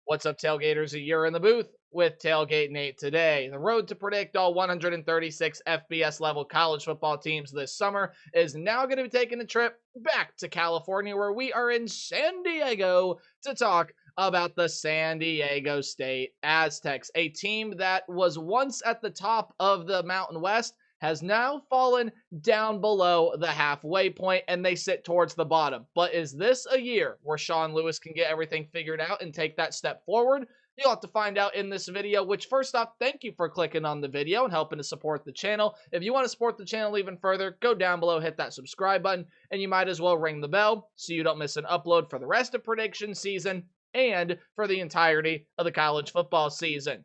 What's up, Tailgaters? You're in the booth with Tailgate Nate today. The road to predict all 136 FBS level college football teams this summer is now going to be taking a trip back to California, where we are in San Diego to talk about the San Diego State Aztecs, a team that was once at the top of the Mountain West, has now fallen down below the halfway point, and they sit towards the bottom. But is this a year where Sean Lewis can get everything figured out and take that step forward? You'll have to find out in this video, which first off, thank you for clicking on the video and helping to support the channel. If you want to support the channel even further, go down below, hit that subscribe button, and you might as well ring the bell so you don't miss an upload for the rest of prediction season and for the entirety of the college football season.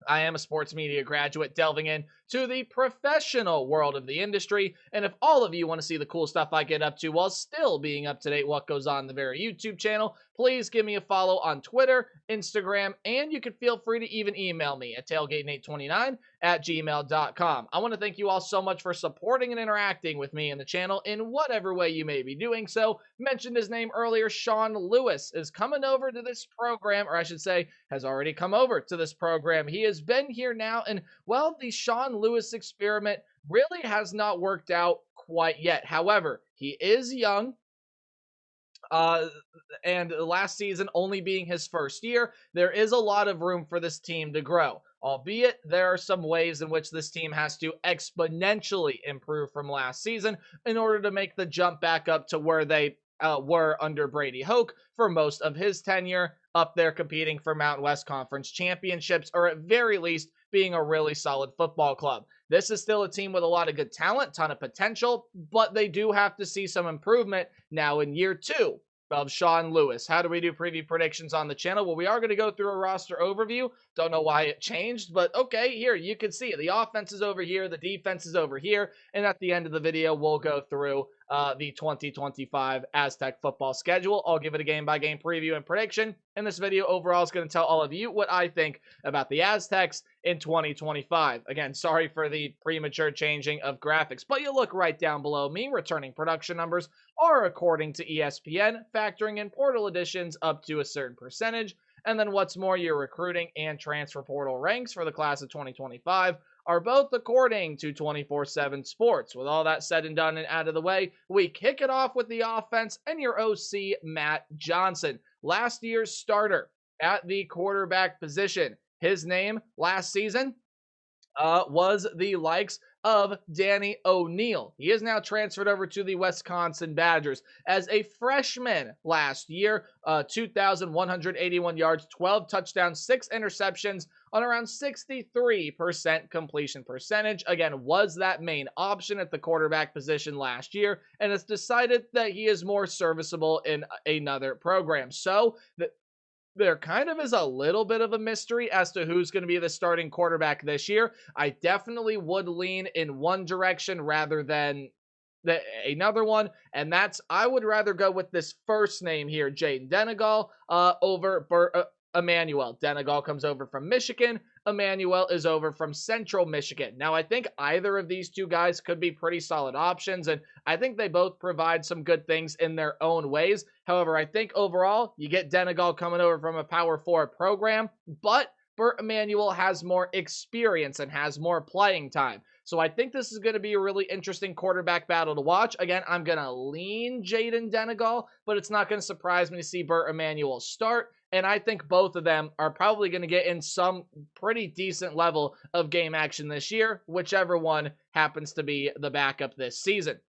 I am a sports media graduate delving into the professional world of the industry, and if all of you want to see the cool stuff I get up to while still being up to date what goes on in the very YouTube channel, please give me a follow on Twitter, Instagram, and you can feel free to even email me at tailgate829@gmail.com. I want to thank you all so much for supporting and interacting with me and the channel in whatever way you may be doing so. Mentioned his name earlier, Sean Lewis is coming over to this program, or I should say, has already come over to this program. He has been here now, and well, the Sean Lewis experiment really has not worked out quite yet. However, he is young, and last season only being his first year, there is a lot of room for this team to grow. Albeit, there are some ways in which this team has to exponentially improve from last season in order to make the jump back up to where they were under Brady Hoke for most of his tenure, up there competing for Mountain West Conference championships, or at very least being a really solid football club. This is still a team with a lot of good talent, ton of potential, but they do have to see some improvement now in year two of Sean Lewis. How do we do preview predictions on the channel? Well, we are going to go through a roster overview. Don't know why it changed, but okay, here you can see it. The offense is over here, the defense is over here, and at the end of the video, we'll go through the 2025 Aztec football schedule. I'll give it a game-by-game preview and prediction, and this video overall is going to tell all of you what I think about the Aztecs in 2025. Again, sorry for the premature changing of graphics, but you look right down below me, returning production numbers are according to ESPN, factoring in portal additions up to a certain percentage, and then what's more, your recruiting and transfer portal ranks for the class of 2025 are both according to 24/7 Sports. With all that said and done and out of the way, we kick it off with the offense and your OC, Matt Johnson, last year's starter at the quarterback position. His name last season was the likes of Danny O'Neal. He is now transferred over to the Wisconsin Badgers as a freshman last year. 2,181 yards, 12 touchdowns, 6 interceptions on around 63% completion percentage. Again, was that main option at the quarterback position last year, and it's decided that he is more serviceable in another program. So there kind of is a little bit of a mystery as to who's going to be the starting quarterback this year. I definitely would lean in one direction rather than another one, and that's I would rather go with this first name here, Jaden Denegal, over Emmanuel. Denegal comes over from Michigan. Emmanuel is over from Central Michigan. Now, I think either of these two guys could be pretty solid options, and I think they both provide some good things in their own ways. However, I think overall, you get Denegal coming over from a Power 4 program, but Burt Emmanuel has more experience and has more playing time. So I think this is going to be a really interesting quarterback battle to watch. Again, I'm going to lean Jaden Denegal, but it's not going to surprise me to see Burt Emmanuel start. And I think both of them are probably going to get in some pretty decent level of game action this year, whichever one happens to be the backup this season.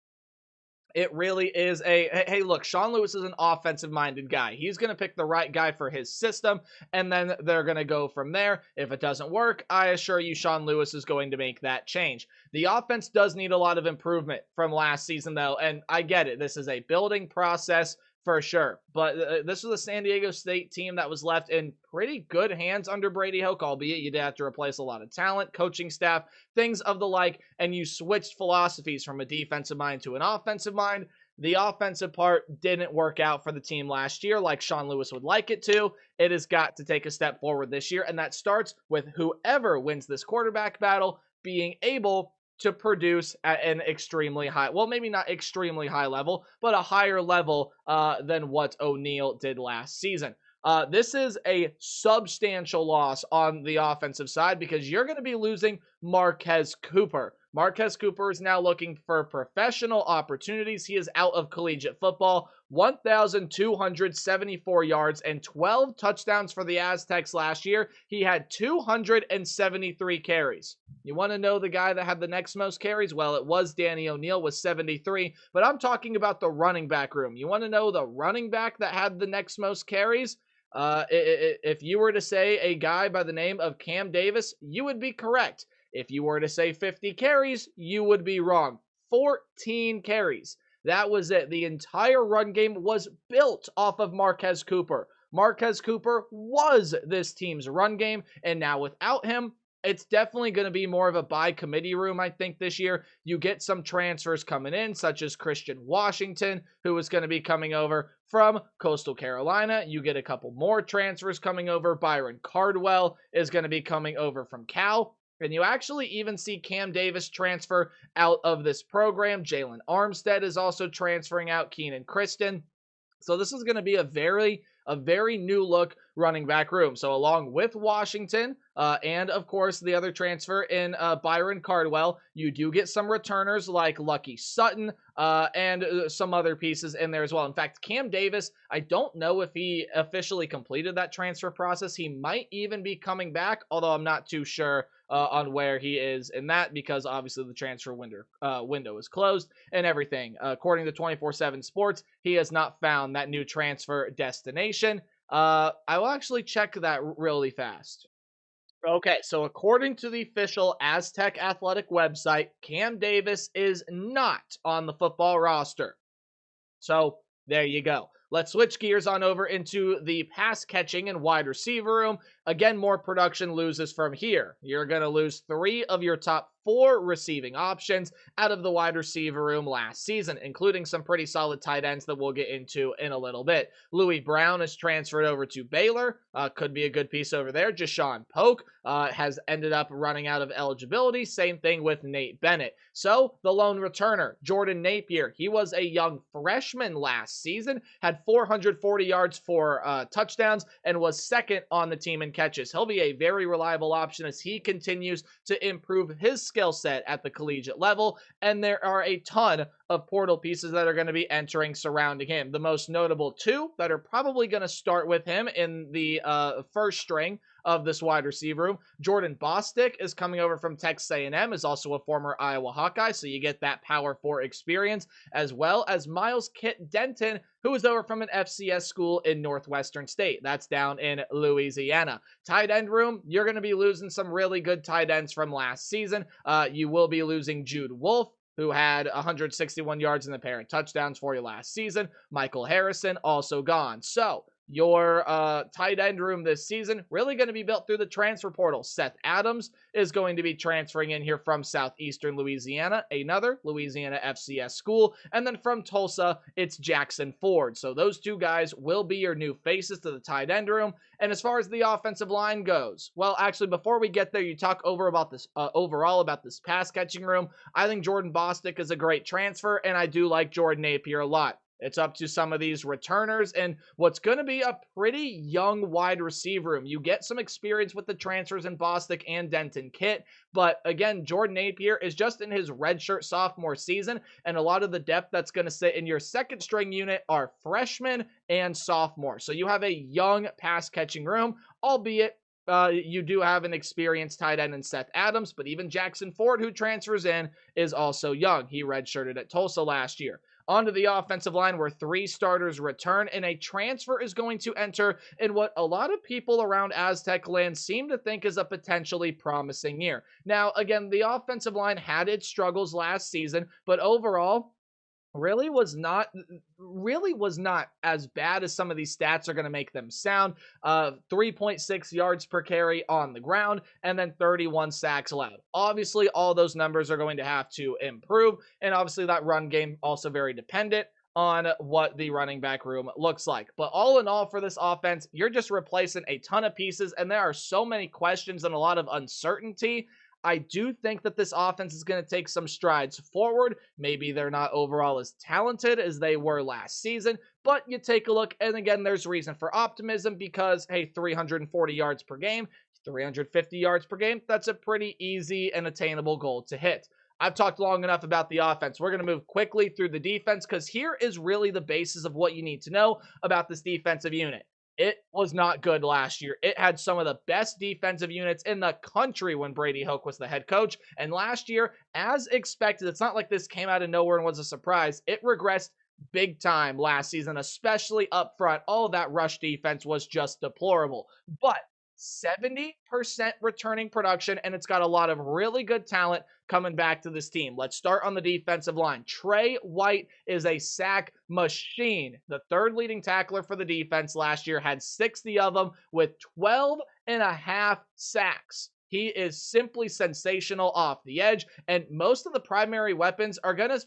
It really is hey, look, Sean Lewis is an offensive-minded guy. He's going to pick the right guy for his system, and then they're going to go from there. If it doesn't work, I assure you Sean Lewis is going to make that change. The offense does need a lot of improvement from last season, though, and I get it. This is a building process for sure. But this was a San Diego State team that was left in pretty good hands under Brady Hoke, albeit you did have to replace a lot of talent, coaching staff, things of the like, and you switched philosophies from a defensive mind to an offensive mind. The offensive part didn't work out for the team last year like Sean Lewis would like it to. It has got to take a step forward this year, and that starts with whoever wins this quarterback battle being able to produce at an extremely high, well, maybe not extremely high level, but a higher level than what O'Neal did last season. This is a substantial loss on the offensive side because you're going to be losing Marquez Cooper. Marquez Cooper is now looking for professional opportunities. He is out of collegiate football. 1,274 yards and 12 touchdowns for the Aztecs last year. He had 273 carries. You want to know the guy that had the next most carries? Well, it was Danny O'Neal with 73, but I'm talking about the running back room. You want to know the running back that had the next most carries? If you were to say a guy by the name of Cam Davis, you would be correct. If you were to say 50 carries, you would be wrong. 14 carries. That was it. The entire run game was built off of Marquez Cooper. Marquez Cooper was this team's run game, and now without him, it's definitely going to be more of a by committee room, I think, this year. You get some transfers coming in, such as Christian Washington, who is going to be coming over from Coastal Carolina. You get a couple more transfers coming over. Byron Cardwell is going to be coming over from Cal. And you actually even see Cam Davis transfer out of this program. Jalen Armstead is also transferring out. Keenan Kristen. So this is going to be a very new look running back room. So along with Washington and, of course, the other transfer in Byron Cardwell, you do get some returners like Lucky Sutton and some other pieces in there as well. In fact, Cam Davis, I don't know if he officially completed that transfer process. He might even be coming back, although I'm not too sure on where he is in that because obviously the transfer window is closed and everything. According to 24/7 Sports, he has not found that new transfer destination. I will actually check that really fast. Okay, so according to the official Aztec Athletic website, Cam Davis is not on the football roster. So there you go. Let's switch gears on over into the pass catching and wide receiver room. Again, more production loses from here. You're going to lose 3 of your top 4 receiving options out of the wide receiver room last season, including some pretty solid tight ends that we'll get into in a little bit. Louis Brown is transferred over to Baylor. Could be a good piece over there. Jashawn Polk has ended up running out of eligibility. Same thing with Nate Bennett. So the lone returner, Jordan Napier, he was a young freshman last season, had 440 yards for touchdowns, and was second on the team in catches. He'll be a very reliable option as he continues to improve his skill set at the collegiate level, and there are a ton of portal pieces that are going to be entering surrounding him. The most notable 2 that are probably going to start with him in the first string of this wide receiver room. Jordan Bostic is coming over from Texas A&M, is also a former Iowa Hawkeye, so you get that Power 4 experience, as well as Miles Kit Denton, who is over from an FCS school in Northwestern State. That's down in Louisiana. Tight end room, you're going to be losing some really good tight ends from last season. You will be losing Jude Wolfe, who had 161 yards and a pair of touchdowns for you last season. Michael Harrison also gone. So your tight end room this season really going to be built through the transfer portal. Seth Adams is going to be transferring in here from Southeastern Louisiana, another Louisiana FCS school. And then from Tulsa, it's Jackson Ford. So those 2 guys will be your new faces to the tight end room. And as far as the offensive line goes, well, actually, before we get there, you talk overall about this pass catching room. I think Jordan Bostic is a great transfer, and I do like Jordan Napier a lot. It's up to some of these returners and what's going to be a pretty young wide receiver room. You get some experience with the transfers in Bostic and Denton Kit, but again, Jordan Napier is just in his redshirt sophomore season, and a lot of the depth that's going to sit in your second string unit are freshmen and sophomore. So you have a young pass catching room, albeit you do have an experienced tight end in Seth Adams, but even Jackson Ford, who transfers in, is also young. He redshirted at Tulsa last year. Onto the offensive line where 3 starters return and a transfer is going to enter in what a lot of people around Aztec land seem to think is a potentially promising year. Now, again, the offensive line had its struggles last season, but overall, really was not as bad as some of these stats are going to make them sound. 3.6 yards per carry on the ground, and then 31 sacks allowed. Obviously, all those numbers are going to have to improve, and obviously that run game also very dependent on what the running back room looks like. But all in all, for this offense, you're just replacing a ton of pieces, and there are so many questions and a lot of uncertainty. I do think that this offense is going to take some strides forward. Maybe they're not overall as talented as they were last season, But you take a look, and again, there's reason for optimism because, hey, 340 yards per game, 350 yards per game, that's a pretty easy and attainable goal to hit. I've talked long enough about the offense. We're going to move quickly through the defense because here is really the basis of what you need to know about this defensive unit. It was not good last year. It had some of the best defensive units in the country when Brady Hoke was the head coach. And last year, as expected, it's not like this came out of nowhere and was a surprise. It regressed big time last season, especially up front. All of that rush defense was just deplorable. But 70% returning production, and it's got a lot of really good talent coming back to this team. Let's start on the defensive line. Trey White is a sack machine. The third leading tackler for the defense last year, had 60 of them with 12 and a half sacks. He is simply sensational off the edge, and most of the primary weapons are going to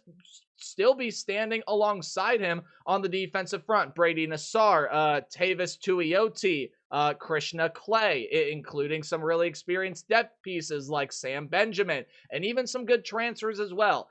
still be standing alongside him on the defensive front. Brady Nassar, Tavis Tuioti, Krishna Clay, including some really experienced depth pieces like Sam Benjamin, and even some good transfers as well.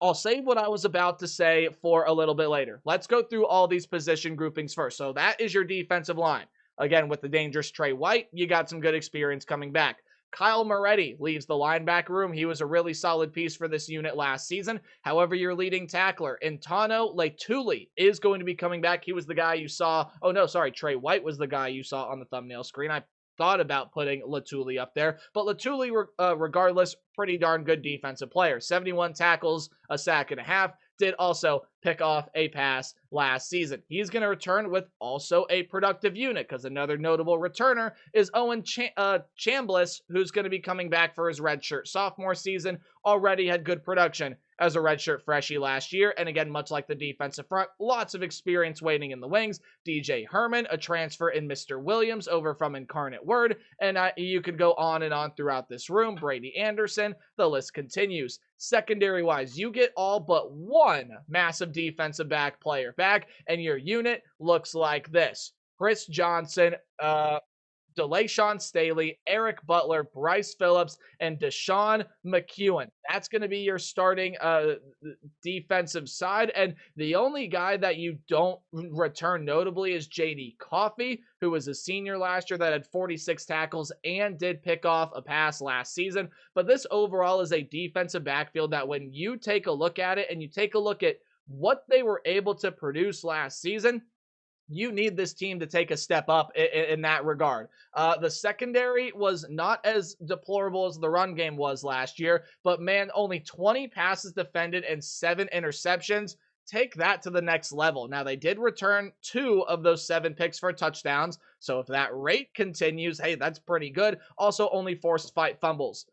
I'll save what I was about to say for a little bit later. Let's go through all these position groupings first. So that is your defensive line. Again, with the dangerous Trey White, you got some good experience coming back. Kyle Moretti leaves the linebacker room. He was a really solid piece for this unit last season. However, your leading tackler, Intano Letuli, is going to be coming back. He was the guy you saw. Oh, no, sorry. Trey White was the guy you saw on the thumbnail screen. I thought about putting Letuli up there. But Letuli, regardless, pretty darn good defensive player. 71 tackles, a sack and a half. Did also pick off a pass last season. He's going to return with also a productive unit because another notable returner is Owen Chambliss, who's going to be coming back for his redshirt sophomore season. Already had good production as a redshirt freshie last year. And again, much like the defensive front, lots of experience waiting in the wings. DJ Herman, a transfer in Mr. Williams over from Incarnate Word. And you could go on and on throughout this room. Brady Anderson, the list continues. Secondary wise, you get all but one massive defensive back player back, and your unit looks like this. Chris Johnson, DeLayshawn Staley, Eric Butler, Bryce Phillips, and Deshaun McEwen. That's going to be your starting defensive side. And the only guy that you don't return notably is J.D. Coffey, who was a senior last year that had 46 tackles and did pick off a pass last season. But this overall is a defensive backfield that when you take a look at it and you take a look at what they were able to produce last season, you need this team to take a step up in that regard. The secondary was not as deplorable as the run game was last year, but man, only 20 passes defended and 7 interceptions. Take that to the next level. Now, they did return 2 of those 7 picks for touchdowns, so if that rate continues, hey, that's pretty good. Also, only forced 5 fumbles.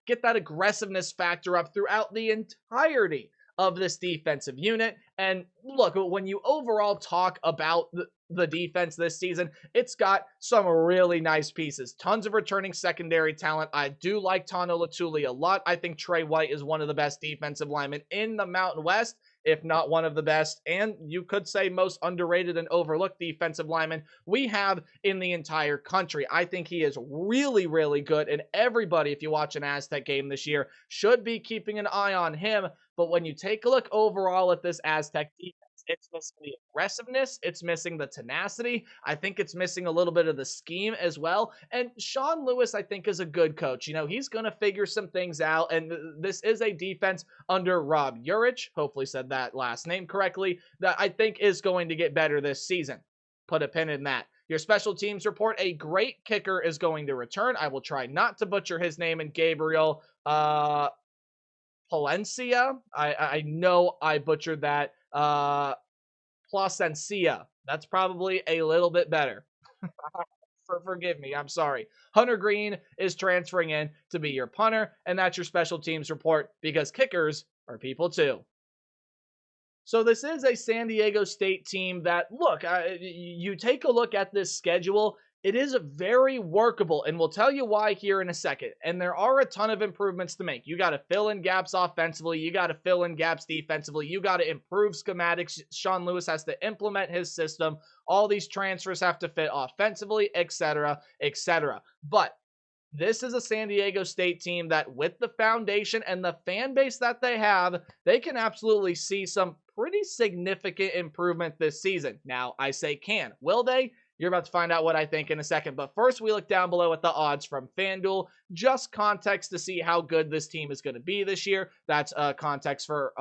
Get that aggressiveness factor up throughout the entirety of this defensive unit. And look, when you overall talk about the defense this season, it's got some really nice pieces. Tons of returning secondary talent. I do like Tano Latuli a lot. I think Trey White is one of the best defensive linemen in the Mountain West, if not one of the best, and you could say most underrated and overlooked defensive lineman we have in the entire country. I think he is really, really good, and everybody, if you watch an Aztec game this year, should be keeping an eye on him. But when you take a look overall at this Aztec defense, it's missing the aggressiveness. It's missing the tenacity. I think it's missing a little bit of the scheme as well. And Sean Lewis, I think, is a good coach. You know, he's going to figure some things out. And this is a defense under Rob Urich, hopefully said that last name correctly, that I think is going to get better this season. Put a pin in that. Your special teams report, a great kicker is going to return. I will try not to butcher his name, and Gabriel Palencia. I know I butchered that. Plasencia. That's probably a little bit better. Forgive me. I'm sorry. Hunter Green is transferring in to be your punter, and that's your special teams report because kickers are people too. So this is a San Diego State team that, look, you take a look at this schedule, it is very workable, and we'll tell you why here in a second. And there are a ton of improvements to make. You got to fill in gaps offensively. You got to fill in gaps defensively. You got to improve schematics. Sean Lewis has to implement his system. All these transfers have to fit offensively, etc., etc. But this is a San Diego State team that, with the foundation and the fan base that they have, they can absolutely see some pretty significant improvement this season. Now, I say can. Will they? You're about to find out what I think in a second. But first, we look down below at the odds from FanDuel. Just context to see how good this team is going to be this year. That's context for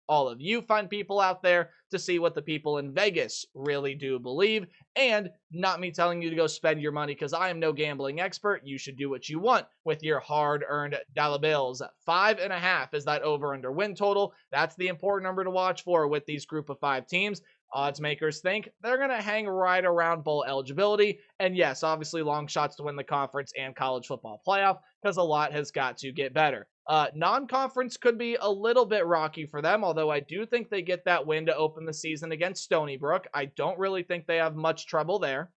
all of you fun people out there to see what the people in Vegas really do believe, and not me telling you to go spend your money because I am no gambling expert. You should do what you want with your hard-earned dollar bills. 5.5 is that over-under win total. That's the important number to watch for with these group of 5 teams. Odds makers think they're going to hang right around bowl eligibility. And yes, obviously long shots to win the conference and college football playoff because a lot has got to get better. Non-conference could be a little bit rocky for them, although I do think they get that win to open the season against Stony Brook. I don't really think they have much trouble there.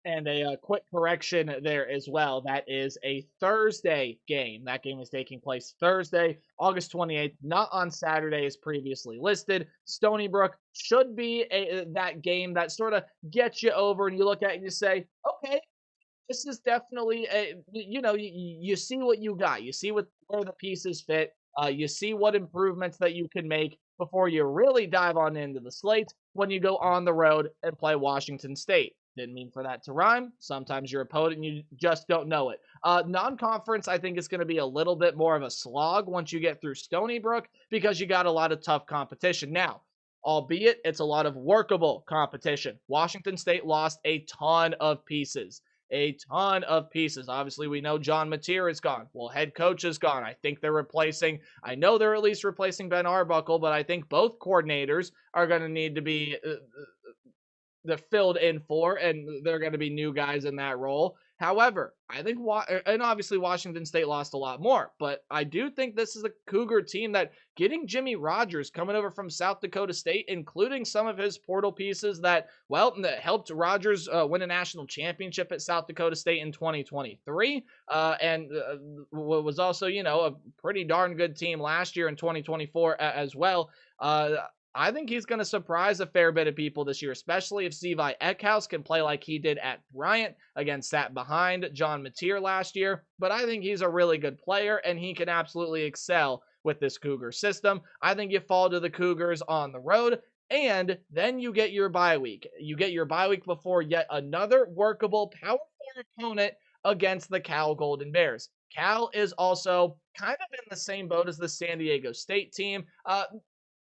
And a quick correction there as well. That is a Thursday game. That game is taking place Thursday, August 28th, not on Saturday as previously listed. Stony Brook should be that game that sort of gets you over and you look at it and you say, okay, this is definitely you see what you got. You see where the pieces fit. You see what improvements that you can make before you really dive on into the slate when you go on the road and play Washington State. Didn't mean for that to rhyme. Sometimes you're a poet and you just don't know it. Non-conference, I think, is going to be a little bit more of a slog once you get through Stony Brook because you got a lot of tough competition. Now, albeit it's a lot of workable competition. Washington State lost a ton of pieces. A ton of pieces. Obviously, we know John Mateer is gone. Well, head coach is gone. I think I know they're at least replacing Ben Arbuckle, but I think both coordinators are going to need to be they're filled in for, and they're going to be new guys in that role. However, I think, and obviously Washington State lost a lot more, but I do think this is a Cougar team that getting Jimmy Rogers coming over from South Dakota State, including some of his portal pieces that helped Rogers win a national championship at South Dakota State in 2023, and was also, a pretty darn good team last year in 2024 as well. I think he's going to surprise a fair bit of people this year, especially if Zevi Eckhouse can play like he did at Bryant, again, sat behind John Mateer last year. But I think he's a really good player, and he can absolutely excel with this Cougar system. I think you fall to the Cougars on the road, and then you get your bye week. You get your bye week before yet another workable Power 4 opponent against the Cal Golden Bears. Cal is also kind of in the same boat as the San Diego State team.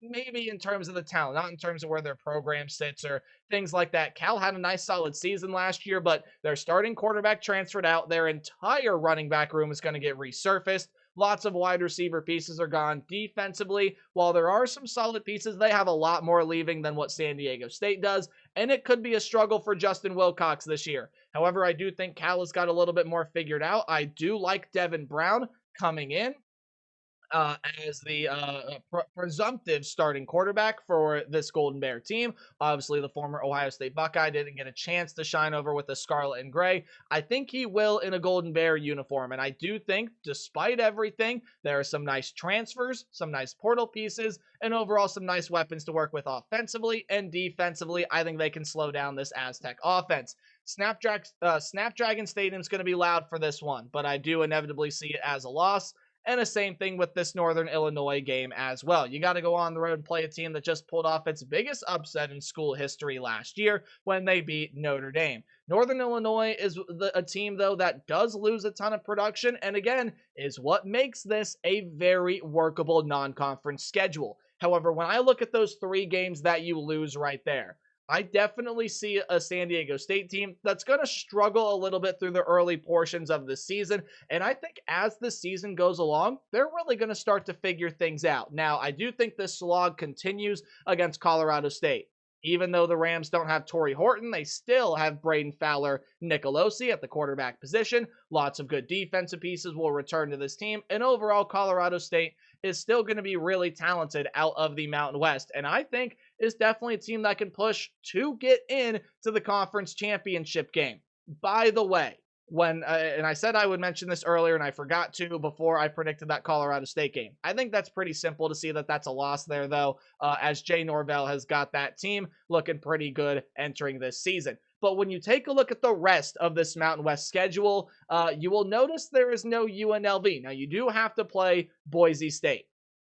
Maybe in terms of the talent, not in terms of where their program sits or things like that. Cal had a nice solid season last year, but their starting quarterback transferred out. Their entire running back room is going to get resurfaced. Lots of wide receiver pieces are gone. Defensively, while there are some solid pieces, they have a lot more leaving than what San Diego State does, and it could be a struggle for Justin Wilcox this year. However, I do think Cal has got a little bit more figured out. I do like Devin Brown coming in as the presumptive starting quarterback for this Golden Bear team. Obviously, the former Ohio State Buckeye didn't get a chance to shine over with the scarlet and gray. I think he will in a Golden Bear uniform, and I do think, despite everything, there are some nice transfers, some nice portal pieces, and overall some nice weapons to work with offensively and defensively. I think they can slow down this Aztec offense. Snapdragon Stadium's going to be loud for this one, but I do inevitably see it as a loss. And the same thing with this Northern Illinois game as well. You got to go on the road and play a team that just pulled off its biggest upset in school history last year when they beat Notre Dame. Northern Illinois is a team, though, that does lose a ton of production, and again, is what makes this a very workable non-conference schedule. However, when I look at those 3 games that you lose right there, I definitely see a San Diego State team that's going to struggle a little bit through the early portions of the season. And I think as the season goes along, they're really going to start to figure things out. Now, I do think this slog continues against Colorado State. Even though the Rams don't have Torrey Horton, they still have Braden Fowler Nicolosi at the quarterback position. Lots of good defensive pieces will return to this team. And overall, Colorado State is still going to be really talented out of the Mountain West. And I think is definitely a team that can push to get in to the conference championship game. By the way, and I said I would mention this earlier and I forgot to before I predicted that Colorado State game. I think that's pretty simple to see that that's a loss there, though, as Jay Norvell has got that team looking pretty good entering this season. But when you take a look at the rest of this Mountain West schedule, you will notice there is no UNLV. Now, you do have to play Boise State.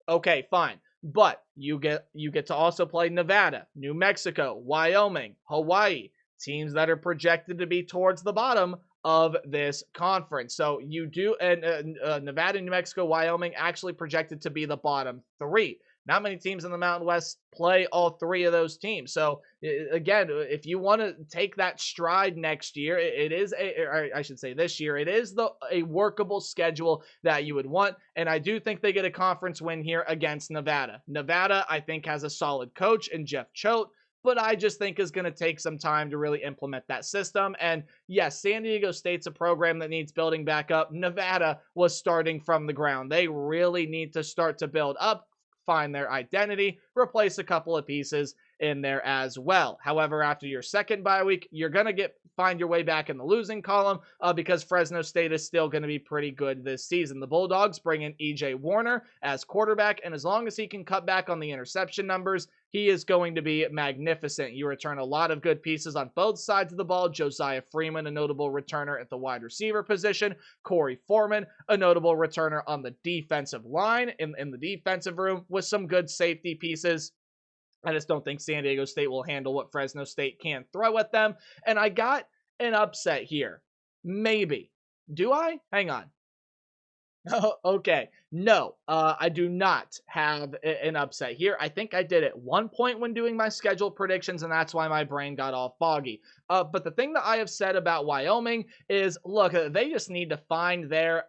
Okay, fine. But you get to also play Nevada, New Mexico, Wyoming, Hawaii, teams that are projected to be towards the bottom of this conference. So you do, and Nevada, New Mexico, Wyoming actually projected to be the bottom three. Not many teams in the Mountain West play all three of those teams. So again, if you want to take that stride next year, it is or I should say this year, it is a workable schedule that you would want. And I do think they get a conference win here against Nevada. Nevada, I think, has a solid coach in Jeff Choate, but I just think is going to take some time to really implement that system. And yes, San Diego State's a program that needs building back up. Nevada was starting from the ground. They really need to start to build up, find their identity, replace a couple of pieces in there as well. However, after your second bye week, you're going to find your way back in the losing column because Fresno State is still going to be pretty good this season. The Bulldogs bring in E.J. Warner as quarterback, and as long as he can cut back on the interception numbers, he is going to be magnificent. You return a lot of good pieces on both sides of the ball. Josiah Freeman, a notable returner at the wide receiver position. Corey Foreman, a notable returner on the defensive line in the defensive room with some good safety pieces. I just don't think San Diego State will handle what Fresno State can throw at them. And I got an upset here. Maybe. Do I? Hang on. Oh, okay. No, I do not have an upset here. I think I did at one point when doing my schedule predictions, and that's why my brain got all foggy. But the thing that I have said about Wyoming is, look, they just need to find their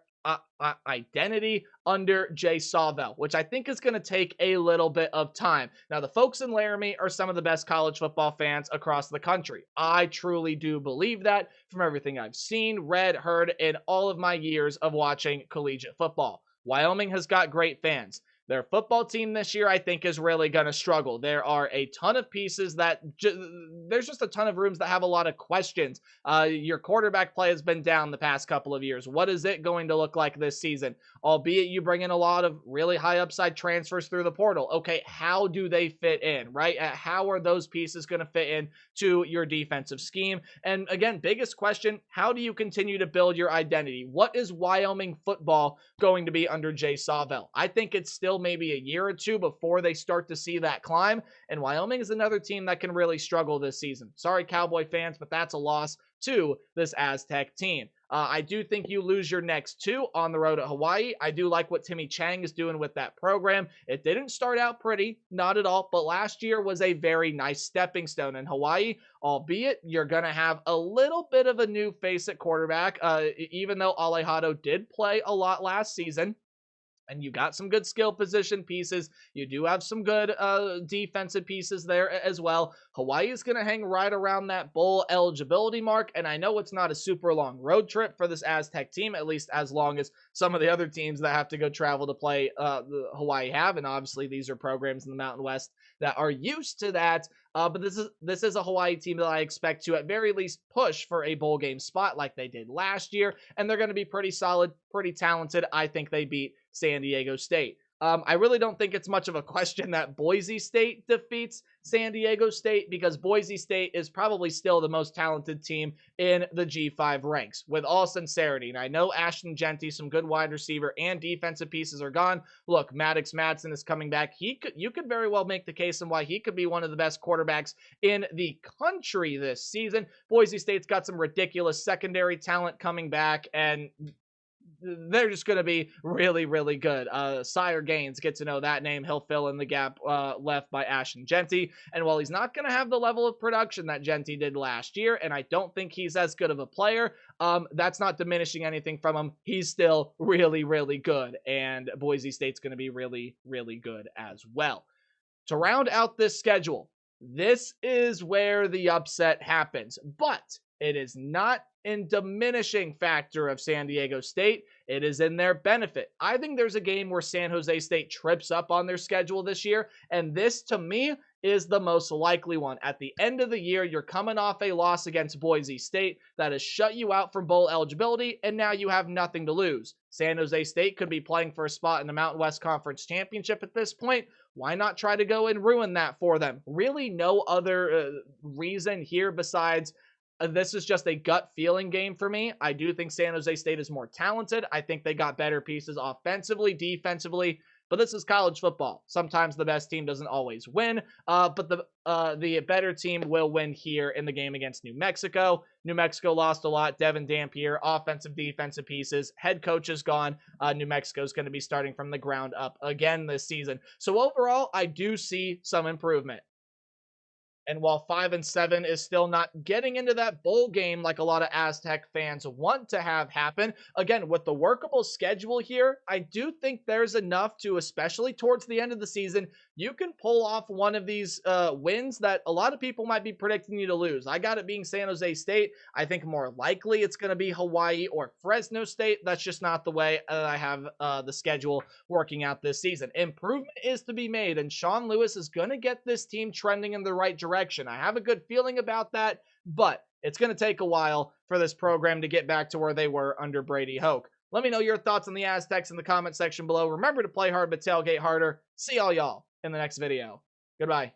identity under Jay Sawvell, which I think is going to take a little bit of time. Now, the folks in Laramie are some of the best college football fans across the country. I truly do believe that from everything I've seen, read, heard in all of my years of watching collegiate football. Wyoming has got great fans. Their football team this year, I think, is really going to struggle. There are a ton of pieces that there's just a ton of rooms that have a lot of questions. Your quarterback play has been down the past couple of years. What is it going to look like this season? Albeit you bring in a lot of really high upside transfers through the portal. Okay, how do they fit in, right? How are those pieces going to fit in to your defensive scheme? And again, biggest question, how do you continue to build your identity? What is Wyoming football going to be under Jay Sawvell? I think it's still maybe a year or two before they start to see that climb. And Wyoming is another team that can really struggle this season. Sorry, Cowboy fans, but that's a loss to this Aztec team. I do think you lose your next two on the road at Hawaii. I do like what Timmy Chang is doing with that program. It didn't start out pretty, not at all, but last year was a very nice stepping stone in Hawaii, albeit you're going to have a little bit of a new face at quarterback, even though Alejado did play a lot last season. And you got some good skill position pieces. You do have some good defensive pieces there as well. Hawaii is going to hang right around that bowl eligibility mark. And I know it's not a super long road trip for this Aztec team, at least as long as some of the other teams that have to go travel to play Hawaii have. And obviously these are programs in the Mountain West that are used to that. But this is a Hawaii team that I expect to at very least push for a bowl game spot like they did last year. And they're going to be pretty solid, pretty talented. I think they beat San Diego State. I really don't think it's much of a question that Boise State defeats San Diego State because Boise State is probably still the most talented team in the G5 ranks, with all sincerity. And I know Ashton Genty, some good wide receiver and defensive pieces are gone. Look, Maddox Madsen is coming back. You could very well make the case on why he could be one of the best quarterbacks in the country this season. Boise State's got some ridiculous secondary talent coming back, and they're just going to be really, really good. Sire Gaines, get to know that name. He'll fill in the gap left by Ashton Genty. And while he's not going to have the level of production that Genty did last year, and I don't think he's as good of a player, that's not diminishing anything from him. He's still really, really good. And Boise State's going to be really, really good as well. To round out this schedule, this is where the upset happens. But it is not in diminishing factor of San Diego State. It is in their benefit. I think there's a game where San Jose State trips up on their schedule this year, and this, to me, is the most likely one. At the end of the year, you're coming off a loss against Boise State that has shut you out from bowl eligibility, and now you have nothing to lose. San Jose State could be playing for a spot in the Mountain West Conference Championship at this point. Why not try to go and ruin that for them? Really no other reason here besides This is just a gut feeling game for me. I do think San Jose State is more talented. I think they got better pieces offensively, defensively, but this is college football. Sometimes the best team doesn't always win, but the better team will win here in the game against New Mexico. New Mexico lost a lot. Devin Dampier, offensive, defensive pieces. Head coach is gone. New Mexico is going to be starting from the ground up again this season. So overall, I do see some improvement. And while 5-7 is still not getting into that bowl game like a lot of Aztec fans want to have happen, again, with the workable schedule here, I do think there's enough to, especially towards the end of the season, you can pull off one of these wins that a lot of people might be predicting you to lose. I got it being San Jose State. I think more likely it's going to be Hawaii or Fresno State. That's just not the way I have the schedule working out this season. Improvement is to be made, and Sean Lewis is going to get this team trending in the right direction. I have a good feeling about that, but it's going to take a while for this program to get back to where they were under Brady Hoke. Let me know your thoughts on the Aztecs in the comment section below. Remember to play hard, but tailgate harder. See all y'all in the next video. Goodbye.